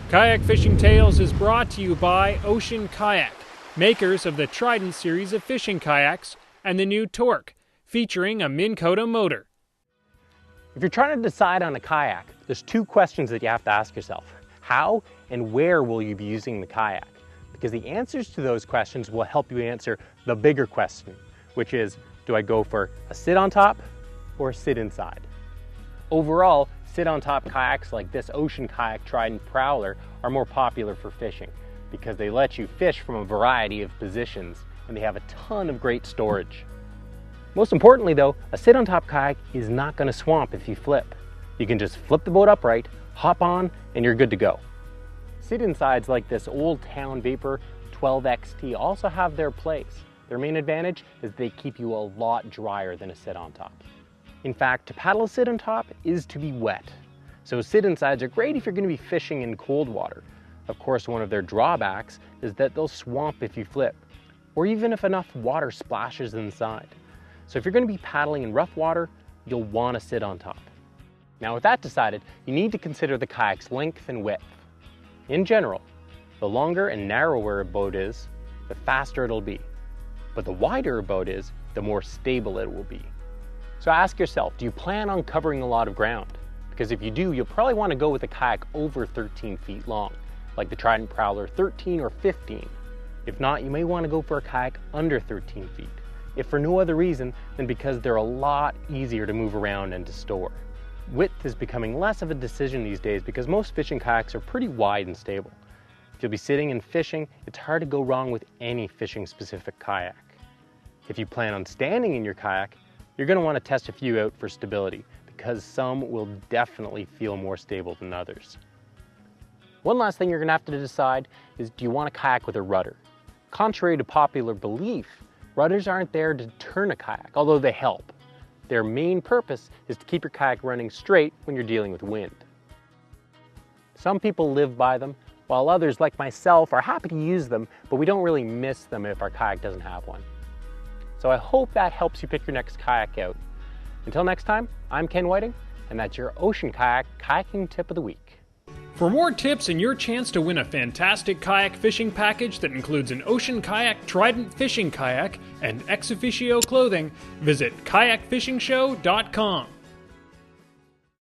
Kayak Fishing Tales is brought to you by Ocean Kayak, makers of the Trident series of fishing kayaks and the new Torque, featuring a Minn Kota motor. If you're trying to decide on a kayak, there's two questions that you have to ask yourself. How and where will you be using the kayak? Because the answers to those questions will help you answer the bigger question, which is, do I go for a sit on top or a sit inside? Overall, sit on top kayaks like this Ocean Kayak Trident Prowler are more popular for fishing because they let you fish from a variety of positions and they have a ton of great storage. Most importantly though, a sit on top kayak is not going to swamp if you flip. You can just flip the boat upright, hop on, and you're good to go. Sit insides like this Old Town Vapor 12XT also have their place. Their main advantage is they keep you a lot drier than a sit on top. In fact, to paddle a sit on top is to be wet. So sit insides are great if you're going to be fishing in cold water. Of course, one of their drawbacks is that they'll swamp if you flip, or even if enough water splashes inside. So if you're going to be paddling in rough water, you'll want to sit on top. Now with that decided, you need to consider the kayak's length and width. In general, the longer and narrower a boat is, the faster it'll be. But the wider a boat is, the more stable it will be. So ask yourself, do you plan on covering a lot of ground? Because if you do, you'll probably want to go with a kayak over 13 feet long, like the Trident Prowler 13 or 15. If not, you may want to go for a kayak under 13 feet. If for no other reason than because they're a lot easier to move around and to store. Width is becoming less of a decision these days because most fishing kayaks are pretty wide and stable. If you'll be sitting and fishing, it's hard to go wrong with any fishing specific kayak. If you plan on standing in your kayak, you're going to want to test a few out for stability because some will definitely feel more stable than others. One last thing you're going to have to decide is, do you want a kayak with a rudder? Contrary to popular belief, rudders aren't there to turn a kayak, although they help. Their main purpose is to keep your kayak running straight when you're dealing with wind. Some people live by them, while others, like myself, are happy to use them, but we don't really miss them if our kayak doesn't have one. So I hope that helps you pick your next kayak out. Until next time, I'm Ken Whiting, and that's your Ocean Kayak Kayaking Tip of the Week. For more tips and your chance to win a fantastic kayak fishing package that includes an Ocean Kayak Trident fishing kayak and ex officio clothing, visit kayakfishingshow.com.